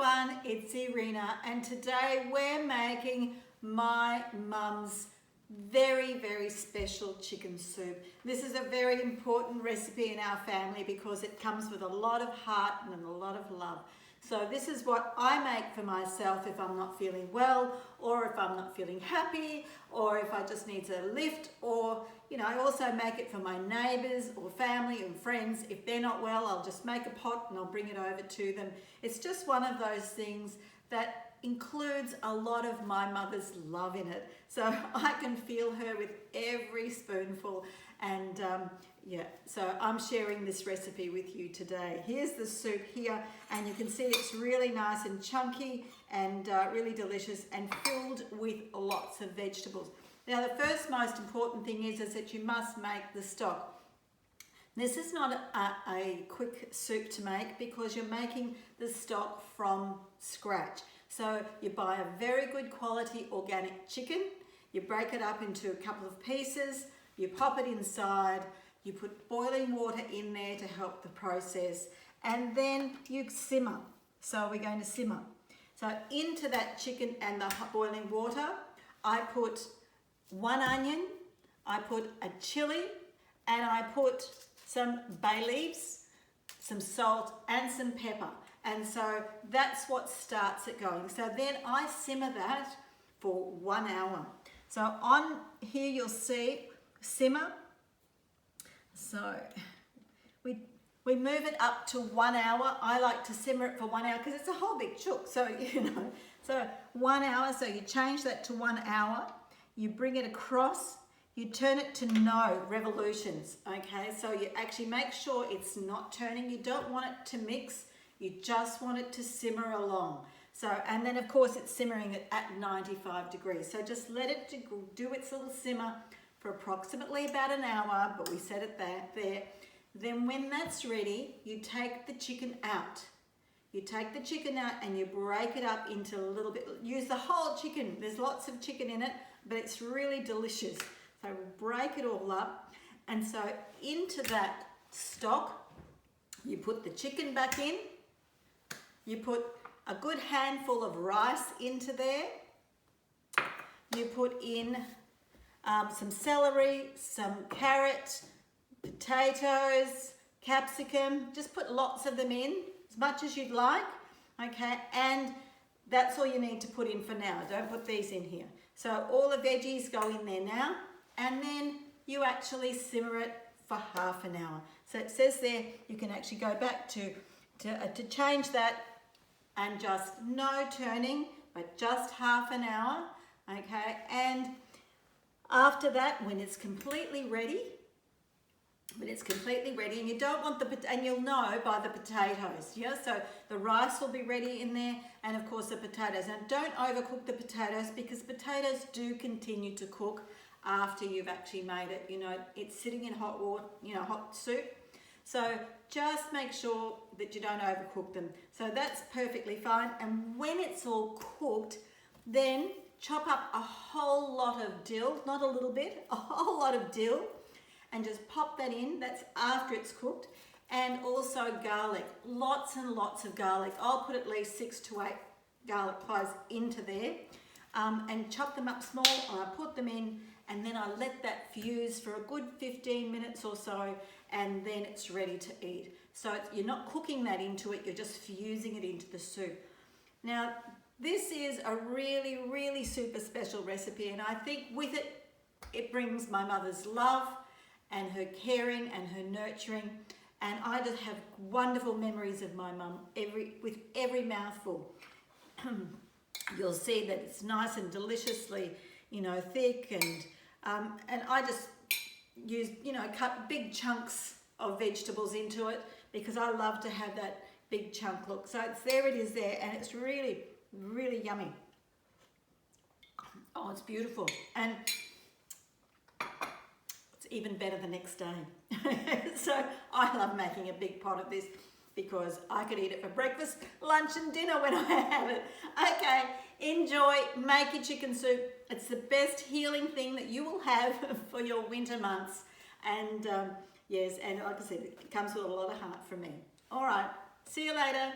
everyone, it's Irena, and today we're making my mum's very special chicken soup. This is a very important recipe in our family because it comes with a lot of heart and a lot of love. So this is what I make for myself if I'm not feeling well, or if I'm not feeling happy, or if I just need a lift, or I also make it for my neighbours or family and friends. If they're not well, I'll just make a pot and I'll bring it over to them. It's just one of those things that includes a lot of my mother's love in it. So I can feel her with every spoonful, and so I'm sharing this recipe with you today. Here's the soup here, and you can see it's really nice and chunky and really delicious and filled with lots of vegetables. Now the first most important thing is that you must make the stock. This is not a quick soup to make because you're making the stock from scratch. So you buy a very good quality organic chicken, you break it up into a couple of pieces, you pop it inside, you put boiling water in there to help the process, and then you simmer. So we're going to simmer. So into that chicken and the boiling water, I put 1 onion, I put a chilli, and I put some bay leaves, some salt, and some pepper. And so that's what starts it going. So then I simmer that for 1 hour. So on here you'll see simmer. So we move it up to 1 hour. I like to simmer it for 1 hour because it's a whole big chook. So, so 1 hour, so you change that to 1 hour. You bring it across, you turn it to no revolutions, okay? So you actually make sure it's not turning. You don't want it to mix. You just want it to simmer along. So, and then of course it's simmering at 95 degrees. So just let it do its little simmer for approximately about an hour, but we set it there. Then when that's ready, you take the chicken out. You take the chicken out and you break it up into a little bit. Use the whole chicken. There's lots of chicken in it, but it's really delicious. So break it all up. And so into that stock, you put the chicken back in. You put a good handful of rice into there. You put in some celery, some carrot, potatoes, capsicum. Just put lots of them in, as much as you'd like, okay? And that's all you need to put in for now. Don't put these in here. So all the veggies go in there now, and then you actually simmer it for half an hour. So it says there, you can actually go back to change that, and just no turning, but just half an hour, okay? And after that, when it's completely ready, and you don't want and you'll know by the potatoes, yeah? So the rice will be ready in there, and of course the potatoes. And don't overcook the potatoes because potatoes do continue to cook after you've actually made it. It's sitting in hot water, hot soup. So just make sure that you don't overcook them. So that's perfectly fine. And when it's all cooked, then chop up a whole lot of dill, not a little bit, a whole lot of dill, and just pop that in. That's after it's cooked. And also garlic, lots and lots of garlic. I'll put at least 6 to 8 garlic cloves into there, and chop them up small, and I put them in, and then I let that fuse for a good 15 minutes or so, and then it's ready to eat. So you're not cooking that into it, you're just fusing it into the soup. Now, this is a really super special recipe, and I think with it, it brings my mother's love and her caring and her nurturing, and I just have wonderful memories of my mum with every mouthful. You'll see that it's nice and deliciously, thick, and I just use, cut big chunks of vegetables into it because I love to have that big chunk look. So there it is there, and it's really yummy. Oh, it's beautiful, and it's even better the next day. So I love making a big pot of this because I could eat it for breakfast, lunch and dinner when I have it. Okay, enjoy, make your chicken soup. It's the best healing thing that you will have for your winter months. And yes, and like I said, it comes with a lot of heart from me. All right, see you later.